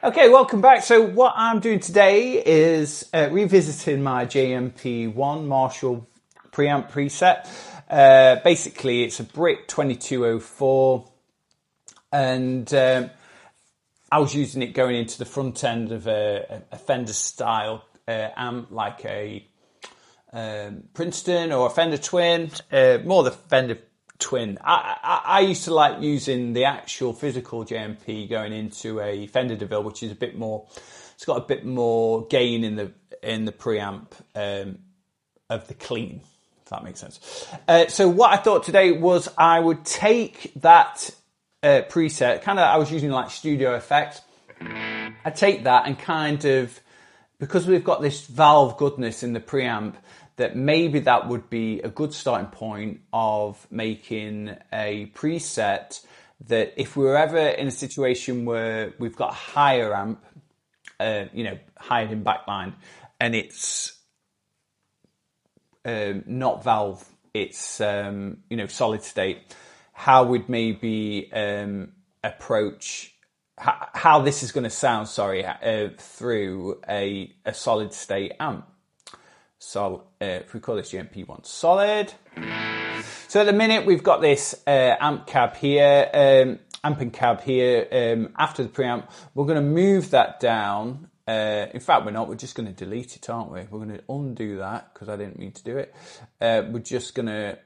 Okay, welcome back. So what I'm doing today is revisiting my JMP-1 Marshall Preamp preset. Basically, it's a Brick 2204, and I was using it going into the front end of a Fender style amp, like a Princeton or a Fender Twin, more the Fender Twin. I used to like using the actual physical JMP going into a Fender DeVille, which is a bit more. It's got a bit more gain in the preamp of the clean, if that makes sense. So what I thought today was I would take that preset, kind of I was using like studio effects. I'd take that and kind of, because we've got this valve goodness in the preamp, that maybe that would be a good starting point of making a preset that if we were ever in a situation where we've got a higher amp, higher in backline, and it's not valve, it's solid state, how we'd maybe approach how this is going to sound, through a solid state amp. So if we call this JMP-1 solid. So at the minute we've got this amp cab here, amping cab here after the preamp. We're going to move that down. In fact, we're not. We're just going to delete it, aren't we? We're going to undo that because I didn't mean to do it. We're just going to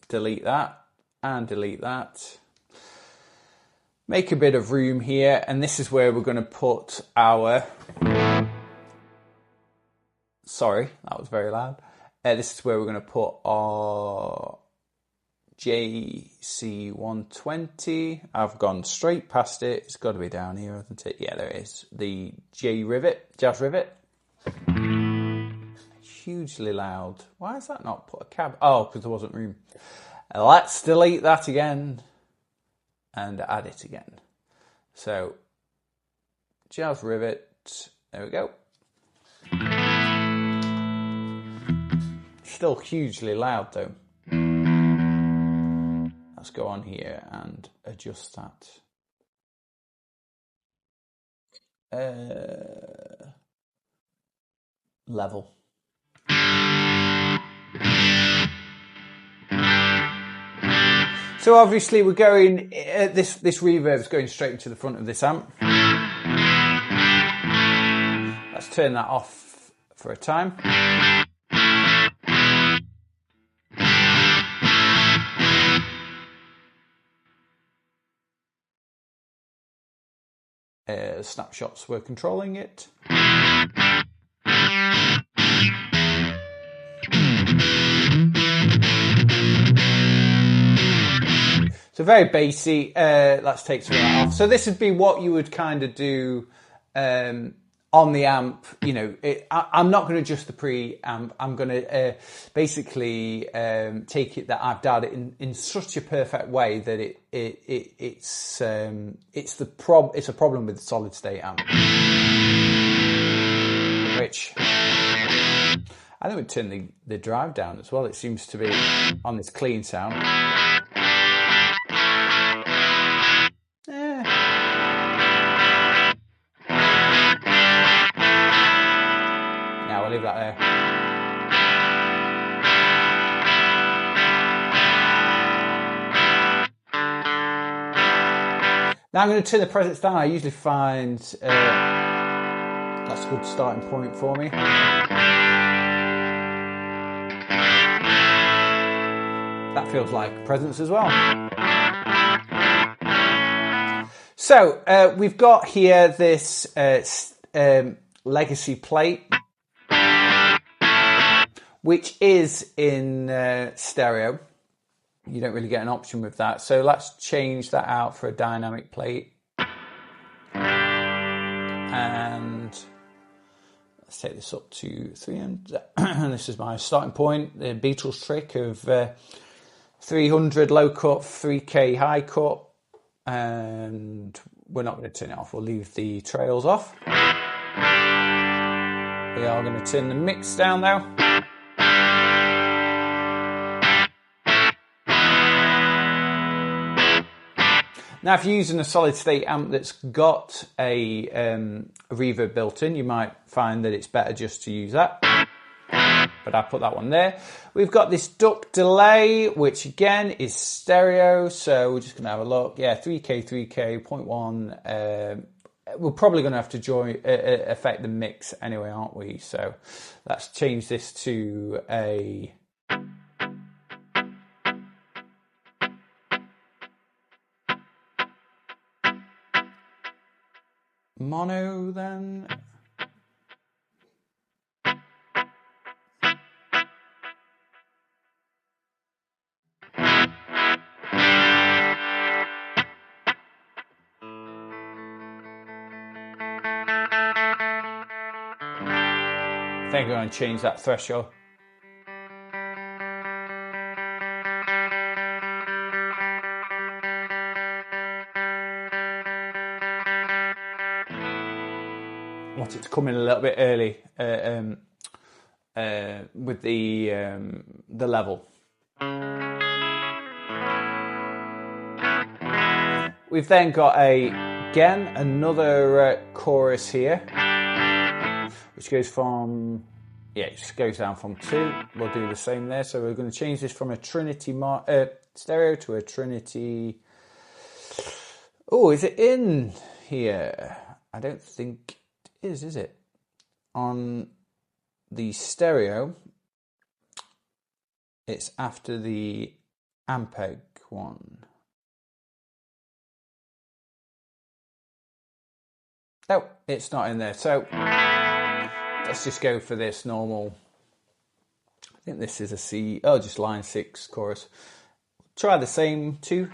delete that and delete that. Make a bit of room here, and this is where we're going to put our... Sorry, that was very loud. This is where we're going to put our JC120. I've gone straight past it. It's got to be down here, hasn't it? Yeah, there it is. The jazz rivet. Hugely loud. Why is that not put a cab? Oh, because there wasn't room. Let's delete that again and add it again. So, jazz rivet. There we go. Still hugely loud though. Let's go on here and adjust that. Level. So obviously we're going, this reverb is going straight into the front of this amp. Let's turn that off for a time. Snapshots, we're controlling it. So very bassy. Let's take some of that off. So this would be what you would kind of do on the amp. I'm not going to adjust the preamp. I'm going to basically take it that I've dialed it in such a perfect way that it's a problem with the solid state amp, which I think would turn the drive down as well. It seems to be on this clean sound. Now we'll leave that there. Now I'm going to turn the presets down. I usually find that's a good starting point for me. That feels like presence as well. So we've got here this legacy plate, which is in stereo. You don't really get an option with that. So let's change that out for a dynamic plate. And let's take this up to 300. This is my starting point, the Beatles trick of 300 low cut, 3K high cut. And we're not going to turn it off. We'll leave the trails off. We are going to turn the mix down though. Now, if you're using a solid state amp that's got a reverb built in, you might find that it's better just to use that. But I put that one there. We've got this duck delay, which again is stereo. So we're just going to have a look. Yeah, 3K, 0.1. We're probably going to have to affect the mix anyway, aren't we? So let's change this to a... mono then. I think I'm going to change that threshold. I want it to come in a little bit early with the level. We've then got another chorus here, which goes from, it just goes down from 2. We'll do the same there. So we're going to change this from a Trinity stereo to a Trinity. Oh, is it in here? I don't think it is it? On the stereo, it's after the Ampeg one. Oh, it's not in there. So let's just go for this normal. I think this is a C. Oh, just line 6 chorus. Try the same 2.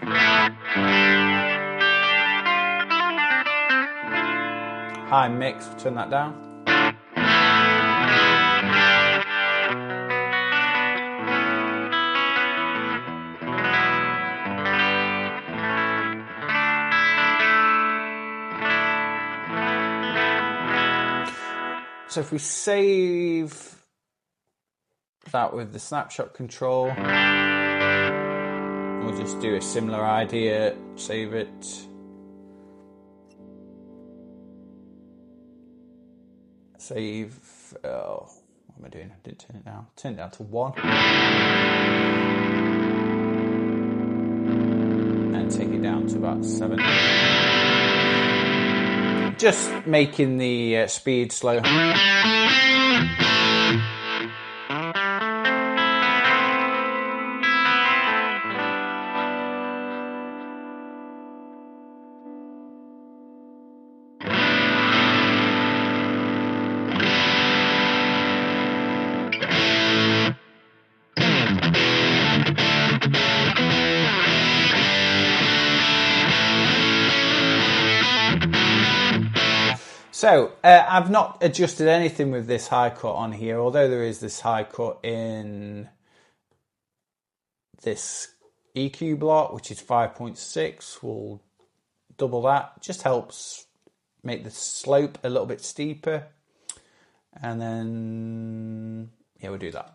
High mix, turn that down. So if we save that with the snapshot control, we'll just do a similar idea, save it. Save, what am I doing? I didn't turn it down. Turn it down to 1. And take it down to about 7. Just making the speed slow. So I've not adjusted anything with this high cut on here, although there is this high cut in this EQ block, which is 5.6. We'll double that. Just helps make the slope a little bit steeper. And then, we'll do that.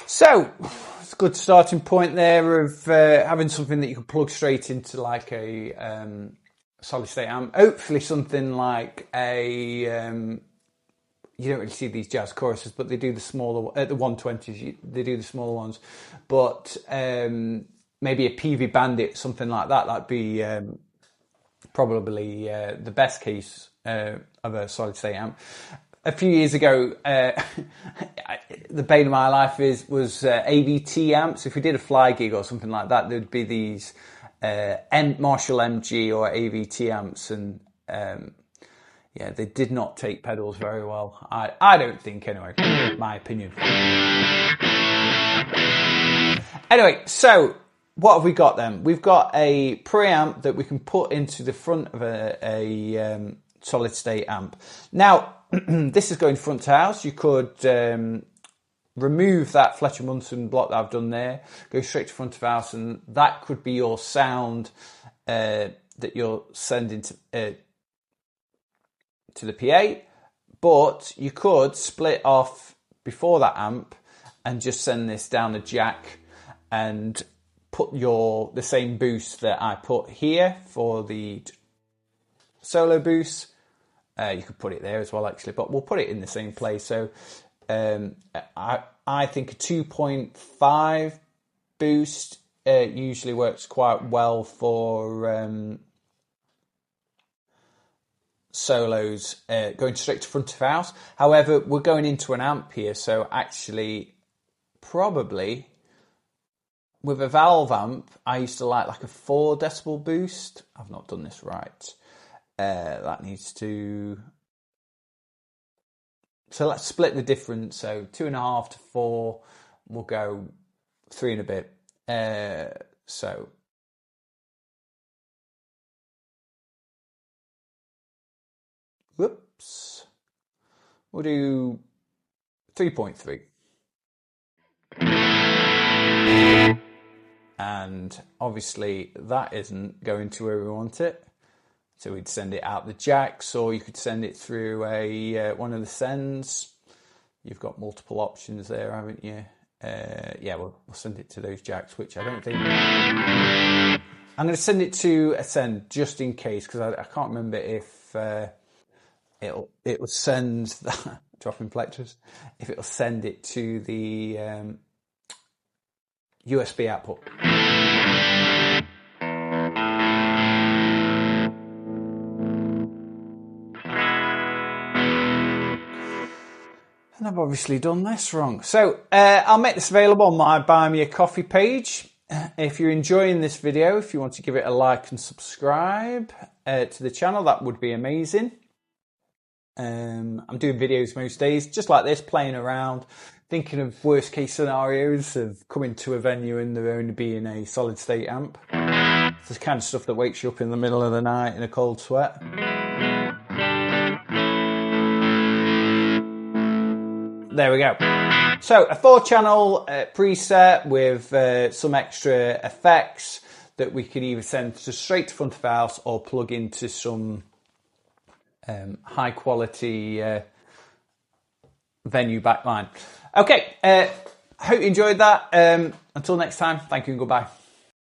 So, it's a good starting point there of having something that you can plug straight into like a solid state amp. Hopefully something like a, you don't really see these jazz choruses, but they do the smaller, the 120s, they do the smaller ones. But maybe a PV Bandit, something like that, that'd be probably the best case of a solid state amp. A few years ago, the bane of my life was AVT amps. If we did a fly gig or something like that, there'd be these Marshall MG or AVT amps, and they did not take pedals very well. I don't think, anyway, my opinion. Anyway, so what have we got then? We've got a preamp that we can put into the front of a solid state amp. Now, this is going front to house. You could remove that Fletcher Munson block that I've done there, go straight to front of house, and that could be your sound that you're sending to the PA. But you could split off before that amp and just send this down the jack and put the same boost that I put here for the solo boost. You could put it there as well, actually, but we'll put it in the same place. So I think a 2.5 boost usually works quite well for solos going straight to front of house. However, we're going into an amp here, so actually probably with a valve amp, I used to like a 4 decibel boost. I've not done this right. That needs to... So let's split the difference. So 2.5 to 4, we'll go 3 and a bit. So whoops, we'll do 3.3. And obviously that isn't going to where we want it. So we'd send it out the jacks, or you could send it through one of the sends. You've got multiple options there, haven't you? Yeah, we'll send it to those jacks, which I don't think... I'm going to send it to a send just in case, because I can't remember if it will send that, dropping plectras, if it'll send it to the USB output. And I've obviously done this wrong. So I'll make this available on my Buy Me a Coffee page. If you're enjoying this video, if you want to give it a like and subscribe to the channel, that would be amazing. I'm doing videos most days, just like this, playing around, thinking of worst case scenarios of coming to a venue and there only being a solid state amp. It's the kind of stuff that wakes you up in the middle of the night in a cold sweat. There we go. So a 4-channel preset with some extra effects that we can either send straight to front of house or plug into some high quality venue backline. Okay, I hope you enjoyed that. Until next time, thank you and goodbye.